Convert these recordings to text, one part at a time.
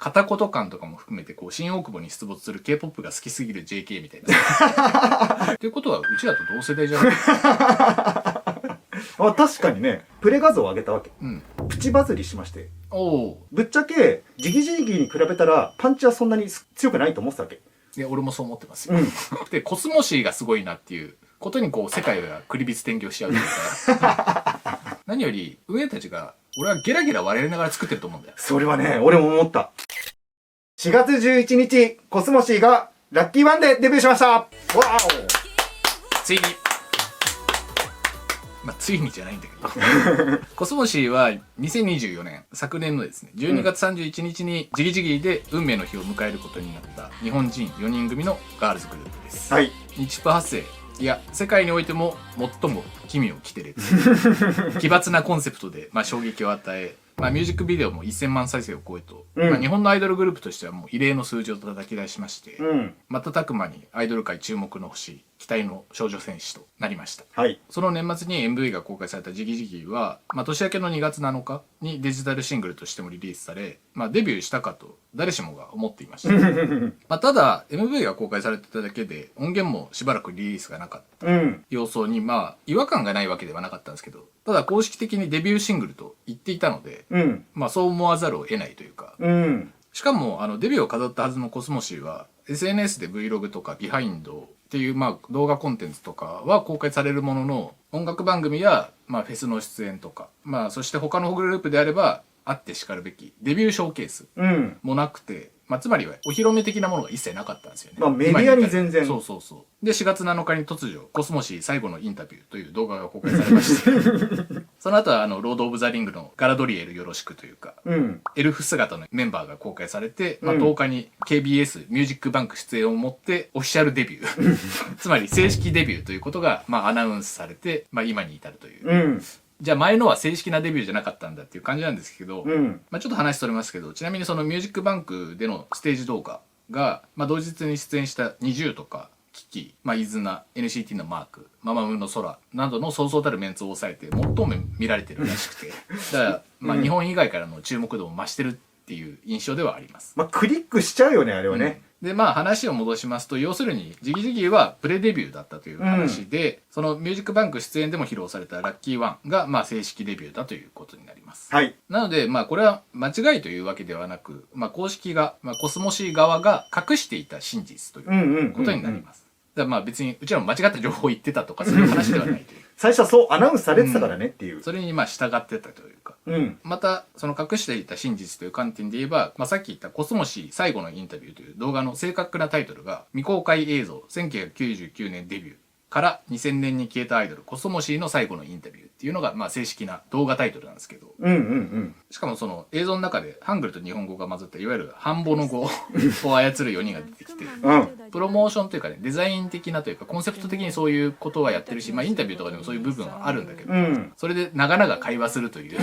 片言感とかも含めてこう新大久保に出没する K-POP が好きすぎる JK みたいなっていうことはうちらと同世代じゃないあ、確かにね、プレ画像を上げたわけ。うん。プチバズりしまして。おお。ぶっちゃけ、ジギジギに比べたら、パンチはそんなに強くないと思ってたわけ。いや、俺もそう思ってますよ。うん。で、コスモシーがすごいなっていうことにこう世界がクリビツ転業しちゃうというか何より運営たちが俺はゲラゲラ笑いながら作ってると思うんだよ。それはね、俺も思った。4月11日、コスモシーがラッキーワンでデビューしました。わついにまあ、ついにじゃないんだけどコスモシーは2024年昨年のですね12月31日にジギジギで運命の日を迎えることになった日本人4人組のガールズグループです。はい。日プ発生いや世界においても最も奇妙きてれ奇抜なコンセプトで、まあ、衝撃を与え、まあ、ミュージックビデオも1000万再生を超えと、まあ、日本のアイドルグループとしてはもう異例の数字を叩き出しまして、瞬く間にアイドル界注目の星期待の少女戦士となりました。はい。その年末に MV が公開されたジギジギは、まあ、年明けの2月7日にデジタルシングルとしてもリリースされ、まあ、デビューしたかと誰しもが思っていましたまあただ MV が公開されてただけで音源もしばらくリリースがなかった様相に、まあ違和感がないわけではなかったんですけど、ただ公式的にデビューシングルと言っていたので、まあそう思わざるを得ないというか、しかもデビューを飾ったはずのコスモシーは SNS で Vlog とかビハインドっていうまあ動画コンテンツとかは公開されるものの、音楽番組やまあフェスの出演とか、まあそして他のグループであればあってしかるべきデビューショーケースもなくて、まあ、つまりはお披露目的なものが一切なかったんですよね。まあメディアに全然。そうそうそう。で4月7日に突如コスモシー最後のインタビューという動画が公開されましてその後はロード・オブ・ザ・リングのガラドリエルよろしくというか、エルフ姿のメンバーが公開されて、まあ、10日に KBS ミュージックバンク出演をもってオフィシャルデビューつまり正式デビューということがまあアナウンスされて、まあ、今に至るという。じゃあ前のは正式なデビューじゃなかったんだっていう感じなんですけど、まあちょっと話それますけど、ちなみにそのミュージックバンクでのステージ動画が、まあ、同日に出演した NiziU とかキキ、まあ、イズナ、NCT のマーク、ママムの空などのそうそうたるメンツを抑えて最も見られてるらしくてだからまあ日本以外からの注目度も増してるっていう印象ではあります。まあクリックしちゃうよね、あれはね。でまあ話を戻しますと、要するにジギジギはプレデビューだったという話で、そのミュージックバンク出演でも披露されたラッキーワンがまあ正式デビューだということになります。はい。なのでまあこれは間違いというわけではなく、まあ、公式が、まあ、コスモシー側が隠していた真実ということになります。だからまあ別にうちらも間違った情報を言ってたとかそういう話ではないという最初はそうアナウンスされてたからねっていう、それにまあ従ってたというか、またその隠していた真実という観点で言えば、まあ、さっき言ったコスモシー最後のインタビューという動画の正確なタイトルが未公開映像1999年デビューから2000年に消えたアイドルコスモシーの最後のインタビューっていうのがまあ正式な動画タイトルなんですけど、しかもその映像の中でハングルと日本語が混ざったいわゆるハンボの語を操る4人が出てきて、プロモーションというかね、デザイン的なというかコンセプト的にそういうことはやってるし、まあインタビューとかでもそういう部分はあるんだけど、それで長々会話するという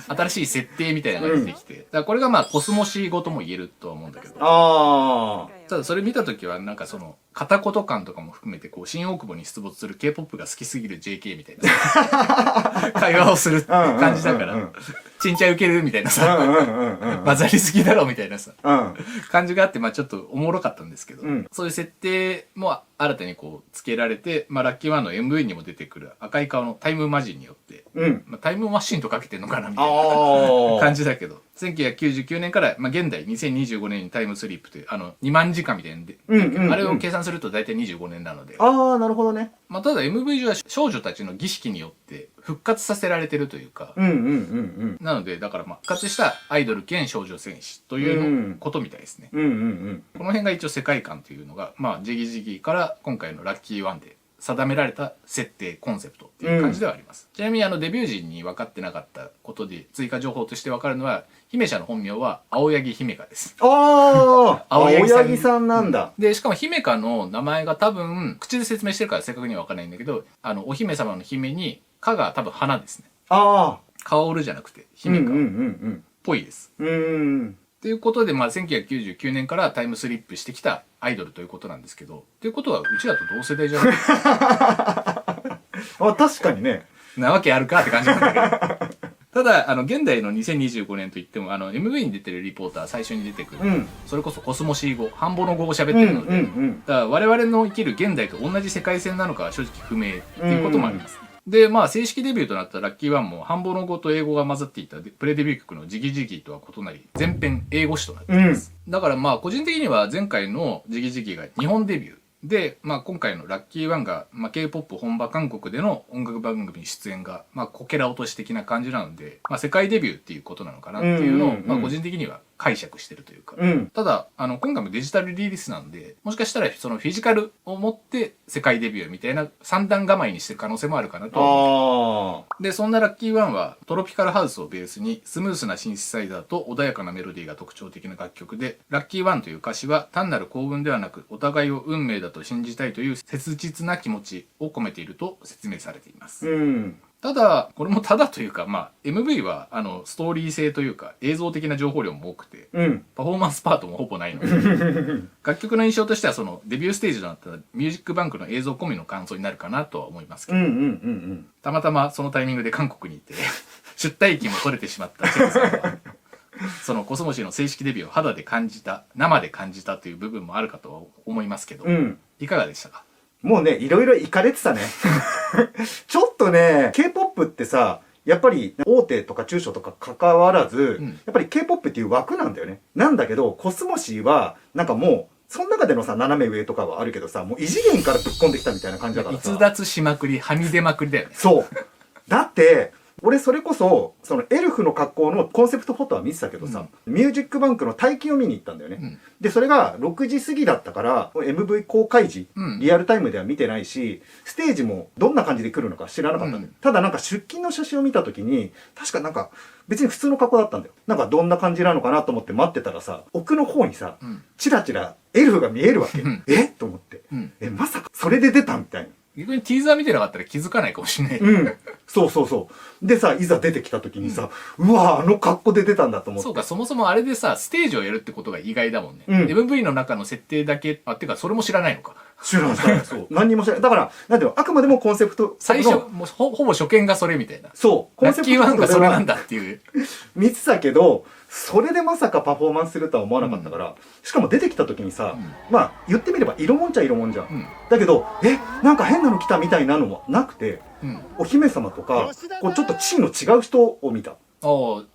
新しい設定みたいなのが出てきて、だからこれがまあコスモシー語とも言えるとは思うんだけど、ただそれ見た時はなんかその片言感とかも含めてこう新大久保に出没する K-POP が好きすぎる JK みたいな会話をする感じだからちんちゃウケるみたいなさ混ざりすぎだろみたいなさ感じがあって、まあちょっとおもろかったんですけど、そういう設定も新たにこう付けられて、まあラッキーワンの MV にも出てくる赤い顔のタイムマジンによって、まあ、タイムマシンとかけてんのかなみたいな感じだけど、1999年から、まあ、現代2025年にタイムスリップという2万時間みたいなんで、あれを計算すると大体25年なので、なるほどね。まあ、ただ MV 上は少女たちの儀式によって復活させられてるというか、なのでだからまあ復活したアイドル兼少女戦士というのことみたいですね。この辺が一応世界観というのが、まあ、ジギジギから今回のラッキーワンで定められた設定コンセプトっていう感じではあります。ちなみにデビュー時に分かってなかったことで追加情報として分かるのは、姫社の本名は青柳姫香です。青柳さんなんだ。でしかも姫香の名前が多分口で説明してるから正確には分からないんだけど、お姫様の姫に香が多分花ですね。薫じゃなくて姫香っぽいです。ということで、まあ、1999年からタイムスリップしてきたアイドルということなんですけど、ということはうちらと同世代じゃない確かにね。なわけあるかって感じなんだけどただ現代の2025年といってもMV に出てるリポーター最初に出てくる、それこそコスモシー語ハンボの語を喋ってるので、だから我々の生きる現代と同じ世界線なのかは正直不明っていうこともあります。で正式デビューとなったラッキーワンもハンボの語と英語が混ざっていたプレデビュー曲のジギジギとは異なり全編英語詞となっています。だから個人的には前回のジギジギが日本デビューで、今回のラッキーワンが、K-POP 本場韓国での音楽番組に出演が、こけら落とし的な感じなので、世界デビューっていうことなのかなっていうのを、個人的には解釈してるというか。ただ、今回もデジタルリリースなんで、もしかしたらそのフィジカルを持って世界デビューみたいな三段構えにしてる可能性もあるかなと思う。で、そんなラッキーワンはトロピカルハウスをベースにスムースなシンセサイザーと穏やかなメロディーが特徴的な楽曲で、ラッキーワンという歌詞は単なる幸運ではなく、お互いを運命だと信じたいという切実な気持ちを込めていると説明されています。ただこれもただというかMV はストーリー性というか映像的な情報量も多くて、パフォーマンスパートもほぼないので楽曲の印象としてはそのデビューステージとなったミュージックバンクの映像込みの感想になるかなとは思いますけど、たまたまそのタイミングで韓国にいて出退勤も取れてしまったチェンさんはそのコスモシーの正式デビューを肌で感じた生で感じたという部分もあるかとは思いますけど、いかがでしたか？もうね、いろいろいかれてたね。ちょっとね、K-POP ってさ、やっぱり大手とか中小とか関わらず、やっぱり K-POP っていう枠なんだよね。なんだけど、コスモシーは、なんかもう、その中でのさ、斜め上とかはあるけどさ、もう異次元からぶっ込んできたみたいな感じだからさ。逸脱しまくり、はみ出まくりだよね。そう。だって、俺それこそ、そのエルフの格好のコンセプトフォトは見てたけどさ、ミュージックバンクの待機を見に行ったんだよね。で、それが6時過ぎだったから、MV 公開時、リアルタイムでは見てないし、ステージもどんな感じで来るのか知らなかったんだよ。ただなんか出勤の写真を見た時に、確かなんか別に普通の格好だったんだよ。なんかどんな感じなのかなと思って待ってたらさ、奥の方にさ、チラチラエルフが見えるわけ。えと思って。まさかそれで出たみたいな。逆にティーザー見てなかったら気づかないかもしれない。そうそうそう。でさ、いざ出てきた時にさ、うわあの格好で出たんだと思って。そうか、そもそもあれでさ、ステージをやるってことが意外だもんね。MV の中の設定だけ、ってかそれも知らないのか。知らない。そう。何にも知らない。だから、なんていうの、あくまでもコンセプト。最初、もうほぼ初見がそれみたいな。そう。コンセプトラッキーワンがそれなんだっていう。見てたけど、それでまさかパフォーマンスするとは思わなかったから、しかも出てきた時にさ、言ってみれば色もんちゃ色もんじゃん。だけど、なんか変なの来たみたいなのもなくて、お姫様とか、こうちょっと地位の違う人を見た。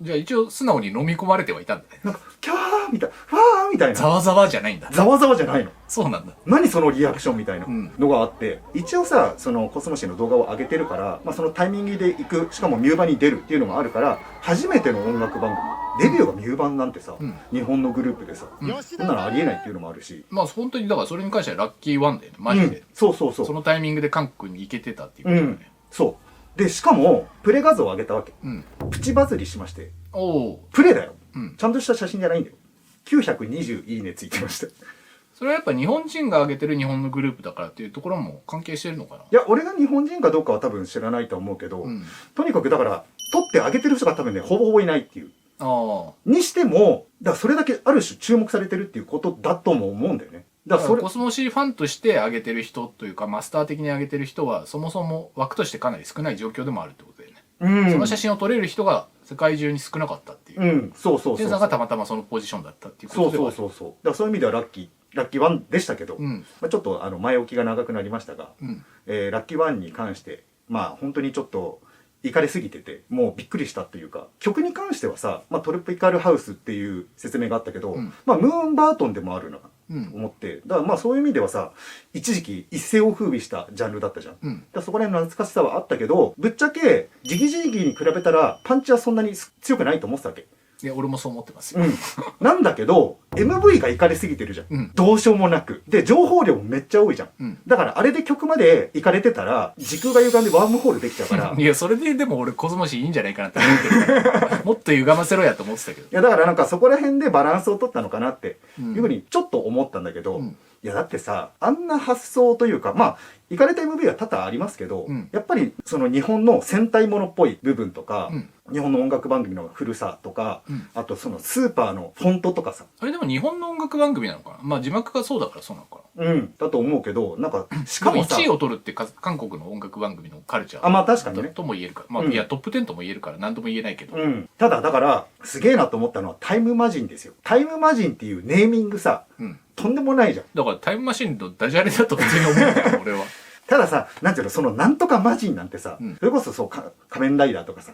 じゃあ一応素直に飲み込まれてはいたんだね。なんか、キャーみたいな、ファーみたいな。ざわざわじゃないんだ。ざわざわじゃないの。そうなんだ。何そのリアクションみたいなのがあって、一応さ、そのコスモシーの動画を上げてるから、そのタイミングで行く、しかもミューバに出るっていうのもあるから、初めての音楽番組、デビューがミューバンなんてさ、日本のグループでさ、そんなのありえないっていうのもあるし。本当にだからそれに関してはラッキーワンだよね、マジで。そうそうそう。そのタイミングで韓国に行けてたっていうことだよね。そう。で、しかも、プレ画像を上げたわけ。プチバズりしまして。プレだよ。ちゃんとした写真じゃないんだよ。920いいねついてました。それはやっぱ日本人が上げてる日本のグループだからっていうところも関係してるのかな？いや、俺が日本人かどうかは多分知らないと思うけど、とにかくだから、撮って上げてる人が多分ね、ほぼほぼいないっていう。にしても、だからそれだけある種注目されてるっていうことだとも思うんだよね。だからコスモシーファンとして上げてる人というか、マスター的に上げてる人は、そもそも枠としてかなり少ない状況でもあるってことだよね。その写真を撮れる人が世界中に少なかったっていう。そうそうそう。テンさんがたまたまそのポジションだったっていうことでは。そう。だからそういう意味ではラッキーワンでしたけど、ちょっと前置きが長くなりましたが、ラッキーワンに関して、本当にちょっと、いかれすぎてて、もうびっくりしたというか、曲に関してはさ、トロピカルハウスっていう説明があったけど、ムーンバートンでもあるな、と思って、だからそういう意味ではさ、一時期一世を風靡したジャンルだったじゃん。だからそこら辺の懐かしさはあったけど、ぶっちゃけ、ジギジギに比べたら、パンチはそんなに強くないと思ってたわけ。いや、俺もそう思ってますよ。なんだけど、MV がいかれすぎてるじゃん。どうしようもなく。で、情報量もめっちゃ多いじゃん。だからあれで曲までいかれてたら、時空が歪んでワームホールできちゃうから。いや、それででも俺コスモシーいいんじゃないかなって思ってるから。もっと歪ませろやと思ってたけど。いや、だからなんかそこら辺でバランスを取ったのかなっていうふうにちょっと思ったんだけど、いやだってさ、あんな発想というか、いかれた MV は多々ありますけど、やっぱりその日本の戦隊ものっぽい部分とか、日本の音楽番組の古さとか、あとそのスーパーのフォントとかさ。あれでも日本の音楽番組なのかな？字幕がそうだからそうなのかな？だと思うけど、なんかししかもかもさ、1位を取るって韓国の音楽番組のカルチャーあ、まあ確かにね。とも言えるから、いやトップ10とも言えるから何とも言えないけど、ただだからすげえなと思ったのはタイムマジンですよ。タイムマジンっていうネーミングさ、とんでもないじゃん。だからタイムマシンのダジャレだと普通に思うんだよ俺は。たださ、なんていうの、そのなんとかマジンなんてさ、それこそそう仮面ライダーとかさ、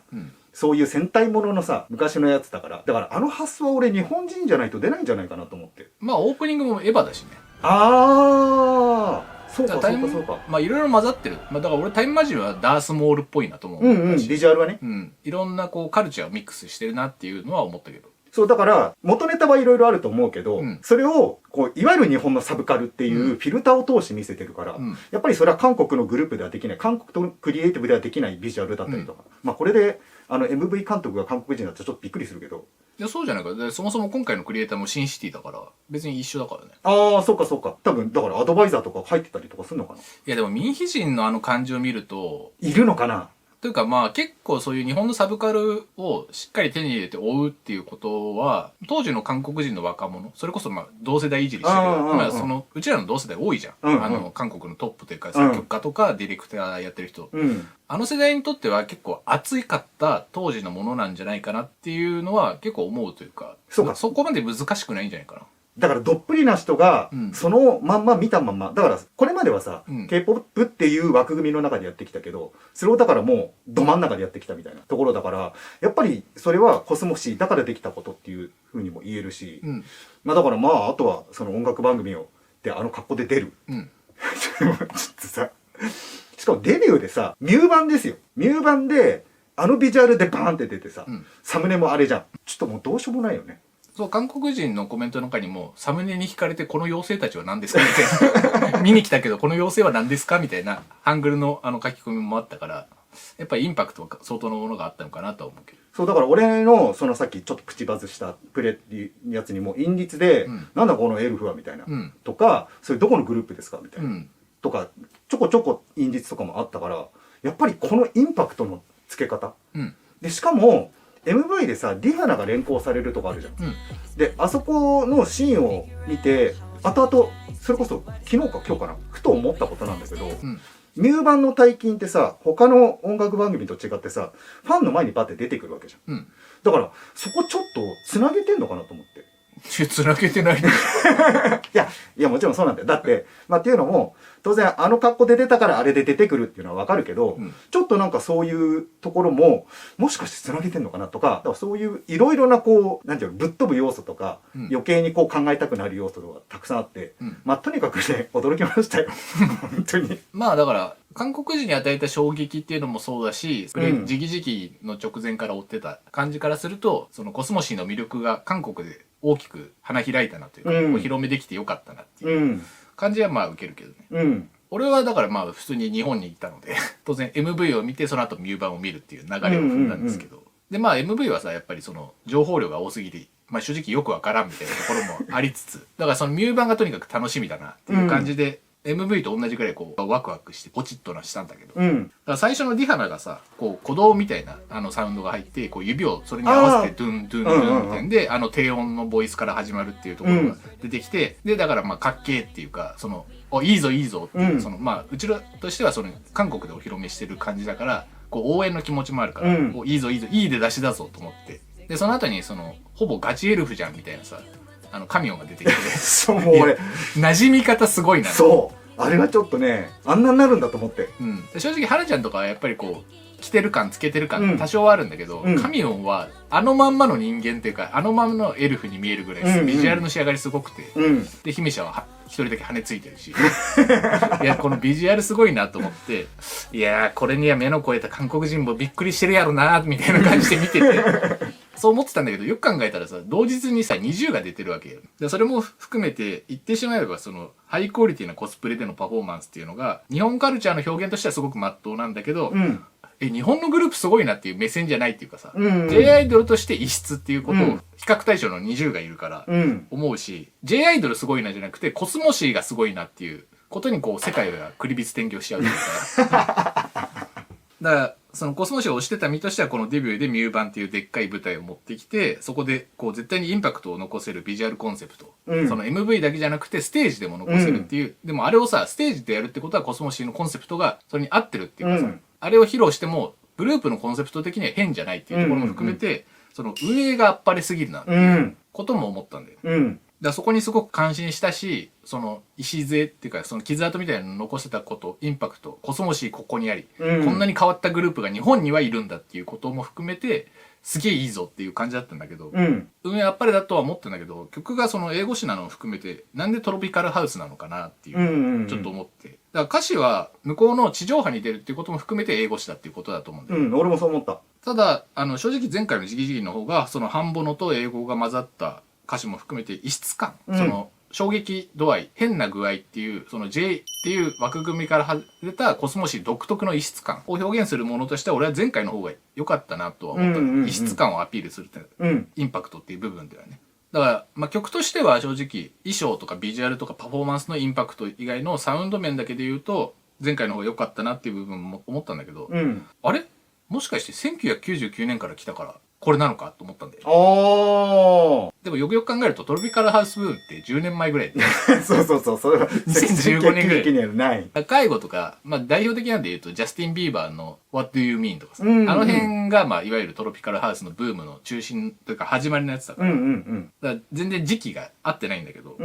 そういう戦隊もののさ、昔のやつだからあの発想は俺日本人じゃないと出ないんじゃないかなと思って。まあオープニングもエヴァだしね。ああ、そうかそうか。まあいろいろ混ざってる。だから俺タイムマジンはダースモールっぽいなと思う。ビジュアルはね。いろんなこうカルチャーをミックスしてるなっていうのは思ったけど。そうだから元ネタはいろいろあると思うけど、それをこういわゆる日本のサブカルっていうフィルターを通して見せてるから、やっぱりそれは韓国のグループではできない、韓国とクリエイティブではできないビジュアルだったりとか、まあこれでMV 監督が韓国人だとちょっとびっくりするけど、いやそうじゃないか。でそもそも今回のクリエイターもシンシティだから別に一緒だからね。ああ、そうかそうか。多分だからアドバイザーとか入ってたりとかするのかな。いやでも民飛人のあの感じを見るといるのかな。というかまあ結構そういう日本のサブカルをしっかり手に入れて追うっていうことは当時の韓国人の若者、それこそまあ同世代いじりしてる、まあそのうちらの同世代多いじゃん、韓国のトップというか作曲家とかディレクターやってる人、あの世代にとっては結構熱かった当時のものなんじゃないかなっていうのは結構思うというか、そこまで難しくないんじゃないかな。だからどっぷりな人がそのまんま見たまんま、だからこれまではさ、K-POP っていう枠組みの中でやってきたけど、それをだからもうど真ん中でやってきたみたいなところだから、やっぱりそれはコスモシーだからできたことっていうふうにも言えるし、まあだからまああとはその音楽番組をで格好で出る、ちょっとさ、しかもデビューでさミューバンですよ。ミューバンでビジュアルでバーンって出てさ、サムネもあれじゃん。ちょっともうどうしようもないよね。そう、韓国人のコメントの中にもサムネに惹かれてこの妖精たちは何ですかみたいな見に来たけどこの妖精は何ですかみたいなハングルの書き込みもあったから、やっぱりインパクトは相当のものがあったのかなとは思うけど。そうだから俺のそのさっきちょっとプチバズしたプレっていうやつにも韻律で、なんだこのエルフはみたいな、とか、それどこのグループですかみたいな、とかちょこちょこ韻律とかもあったから、やっぱりこのインパクトの付け方、でしかもMV でさリハナが連行されるとかあるじゃん、であそこのシーンを見て後々それこそ昨日か今日かなふと思ったことなんだけど、ミューバンの大金ってさ他の音楽番組と違ってさファンの前にバッて出てくるわけじゃん、だからそこちょっとつなげてんのかなと思って。つなげてないねいやもちろんそうなんだよ。だってまあっていうのも当然格好で出たからあれで出てくるっていうのはわかるけど、ちょっとなんかそういうところももしかしてつなげてんのかなとか、だからそういういろいろなこうなんていうのぶっ飛ぶ要素とか、余計にこう考えたくなる要素がたくさんあって、まあとにかくね驚きましたよ本当に。まあだから韓国人に与えた衝撃っていうのもそうだし、それ時期時期の直前から追ってた感じからすると、そのコスモシーの魅力が韓国で大きく花開いたなというか、お披露目できてよかったなっていう感じはまあ受けるけどね、俺はだからまあ普通に日本に行ったので当然 MV を見てその後ミューバンを見るっていう流れを踏んだんですけど、でまあ MV はさやっぱりその情報量が多すぎて、まあ、正直よくわからんみたいなところもありつつだからそのミューバンがとにかく楽しみだなっていう感じで、MV と同じくらいこうワクワクしてポチッとなしたんだけど、だから最初のディハナがさこう鼓動みたいなサウンドが入ってこう指をそれに合わせてドゥンドゥンドゥンみたいなで低音のボイスから始まるっていうところが出てきて、でだからまあかっけーっていうかそのいいぞいいぞっていう、そのまあうちらとしてはその韓国でお披露目してる感じだからこう応援の気持ちもあるから、こういいぞいいぞいいで出しだぞと思って、でその後にそのほぼガチエルフじゃんみたいなさカミオンが出てきてそうもう俺馴染み方すごいな。そうあれはちょっとねあんなになるんだと思って、正直はなちゃんとかはやっぱりこう着てる感つけてる感多少はあるんだけど、カミオンはあのまんまの人間っていうかあのまんまのエルフに見えるぐらいビジュアルの仕上がりすごくて、で姫社は一人だけ羽ついてるしいやこのビジュアルすごいなと思って、いやこれには目の超えた韓国人もびっくりしてるやろなみたいな感じで見ててそう思ってたんだけど、よく考えたらさ同日にさ20が出てるわけよ。でそれも含めて言ってしまえばそのハイクオリティなコスプレでのパフォーマンスっていうのが日本カルチャーの表現としてはすごく真っ当なんだけど、日本のグループすごいなっていう目線じゃないっていうかさ、J アイドルとして異質っていうことを比較対象の20がいるから思うし、J アイドルすごいなじゃなくてコスモシーがすごいなっていうことにこう世界がクリビツ転業しちゃうというかだからそのコスモシを推してた身としてはこのデビューでミューバンっていうでっかい舞台を持ってきて、そこでこう絶対にインパクトを残せるビジュアルコンセプト、その MV だけじゃなくてステージでも残せるっていう、でもあれをさステージでやるってことはコスモシのコンセプトがそれに合ってるっていうかさ、あれを披露してもグループのコンセプト的には変じゃないっていうところも含めて、その運営があっぱれすぎるなっていうことも思ったんだよ。だからそこにすごく感心したし、その礎っていうかその傷跡みたいなのを残せたこと、インパクト、コスモシーここにあり、こんなに変わったグループが日本にはいるんだっていうことも含めてすげえいいぞっていう感じだったんだけど、運営あっぱれだとは思ってんだけど、曲がその英語詞なのを含めてなんでトロピカルハウスなのかなっていうちょっと思って、だから歌詞は向こうの地上波に出るっていうことも含めて英語詞だっていうことだと思うんだよ。俺もそう思った。ただ正直前回のジギジギの方がその半ボノと英語が混ざった歌詞も含めて異質感、その衝撃度合い、変な具合っていうその J っていう枠組みから外れたコスモシー独特の異質感を表現するものとしては俺は前回の方が良かったなとは思った。異質感をアピールするって、インパクトっていう部分ではね。だから、曲としては正直衣装とかビジュアルとかパフォーマンスのインパクト以外のサウンド面だけで言うと前回の方が良かったなっていう部分も思ったんだけど、あれもしかして1999年から来たからこれなのかと思ったんだよ。でもよくよく考えるとトロピカルハウスブームって10年前ぐらいでそうそれは2015年ぐらいにはない。介護とか、代表的なんで言うとジャスティン・ビーバーの What Do You Mean とかさ、あの辺がいわゆるトロピカルハウスのブームの中心というか始まりのやつだから、だから全然時期が合ってないんだけど、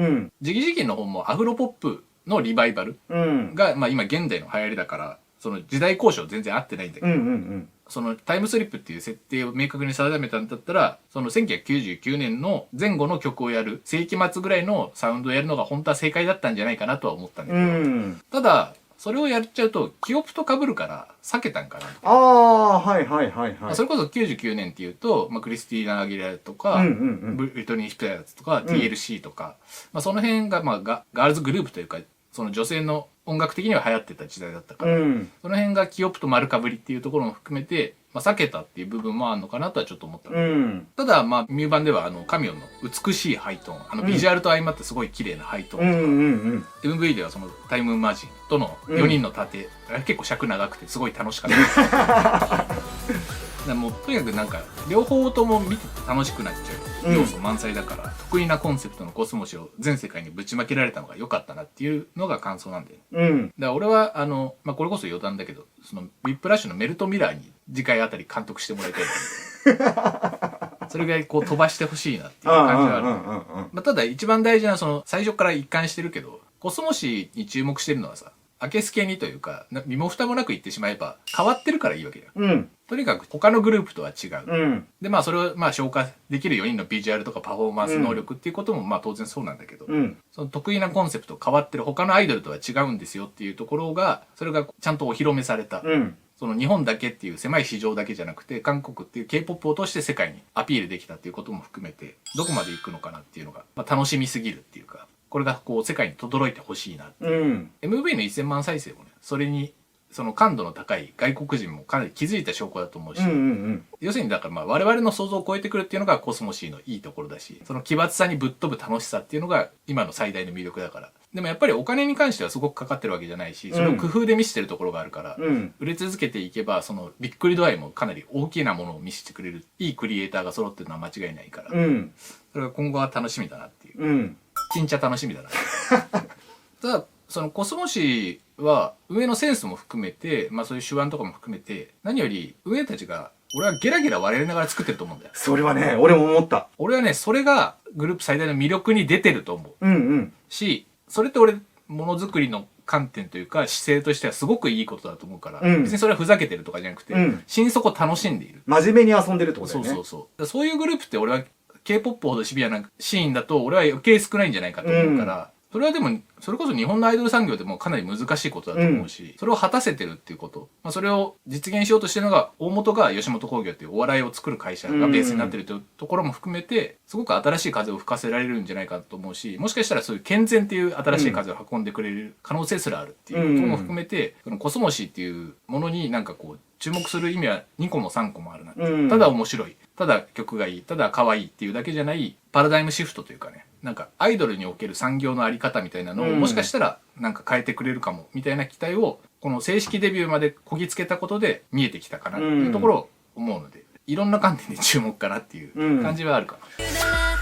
ジギジギの方もアフロポップのリバイバルが、今現代の流行りだからその時代交渉全然合ってないんだけど、そのタイムスリップっていう設定を明確に定めたんだったら、その1999年の前後の曲をやる、世紀末ぐらいのサウンドをやるのが本当は正解だったんじゃないかなとは思ったんだけど、ただそれをやっちゃうとキオプと被るから避けたんかな。それこそ99年っていうと、クリスティーナ・アギレラとか、ブリトニー・スピアーズとか、TLC とか、その辺がガールズグループというかその女性の音楽的には流行ってた時代だったから、その辺がキヨプと丸かぶりっていうところも含めて、避けたっていう部分もあるのかなとはちょっと思った、ただミューバンではカミオンの美しいハイトーン、ビジュアルと相まってすごい綺麗なハイトーンとか、MV ではそのタイムマジンとの4人の盾、結構尺長くてすごい楽しかったもうとにかくなんか両方とも見てて楽しくなっちゃう要素満載だから、得意なコンセプトのコスモシを全世界にぶちまけられたのが良かったなっていうのが感想なんで、だから俺はこれこそ余談だけど、そのビップラッシュのメルトミラーに次回あたり監督してもらいたいそれぐらいこう飛ばしてほしいなっていう感じはある。ただ一番大事なその最初から一貫してるけど、コスモシに注目してるのはさ、明けすけにというか身も蓋もなく言ってしまえば変わってるからいいわけだよ、とにかく他のグループとは違う、でそれを消化できる4人のビジュアルとかパフォーマンス能力っていうことも当然そうなんだけど、その得意なコンセプト変わってる他のアイドルとは違うんですよっていうところが、それがちゃんとお披露目された、その日本だけっていう狭い市場だけじゃなくて韓国っていう K-POP を通して世界にアピールできたっていうことも含めて、どこまで行くのかなっていうのが、楽しみすぎるっていうか、これがこう世界に轟いてほしいなっていう、MV の1000万再生もね、それにその感度の高い外国人もかなり気づいた証拠だと思うし、要するにだから我々の想像を超えてくるっていうのがコスモシーのいいところだし、その奇抜さにぶっ飛ぶ楽しさっていうのが今の最大の魅力だから。でもやっぱりお金に関してはすごくかかってるわけじゃないし、それを工夫で見せてるところがあるから、売れ続けていけばそのびっくり度合いもかなり大きなものを見せてくれるいいクリエイターが揃ってるのは間違いないから、それが今後は楽しみだなっていう、ちんちゃ楽しみだなただそのコスモシーは運営のセンスも含めて、そういう手腕とかも含めて、何より運営たちが俺はゲラゲラ笑いながら作ってると思うんだよ。それはね、俺も思った。俺はね、それがグループ最大の魅力に出てると思う、し、それって俺ものづくりの観点というか姿勢としてはすごくいいことだと思うから、別にそれはふざけてるとかじゃなくて、心底楽しんでいる、真面目に遊んでるってことだよね。そういうグループって俺は K-POP ほどシビアなシーンだと俺は余計少ないんじゃないかと思うから、それはでもそれこそ日本のアイドル産業でもかなり難しいことだと思うし、それを果たせてるっていうこと、それを実現しようとしてるのが大元が吉本興業っていうお笑いを作る会社がベースになってるというところも含めて、すごく新しい風を吹かせられるんじゃないかと思うし、もしかしたらそういう健全っていう新しい風を運んでくれる可能性すらあるっていうことも含めて、このコスモシーっていうものになんかこう注目する意味は2個も3個もあるなって、ただ面白い、ただ曲がいい、ただ可愛いっていうだけじゃないパラダイムシフトというかね、なんかアイドルにおける産業のあり方みたいなのをもしかしたらなんか変えてくれるかもみたいな期待をこの正式デビューまでこぎつけたことで見えてきたかなっていうところを思うので、いろんな観点で注目かなっていう感じはあるかな。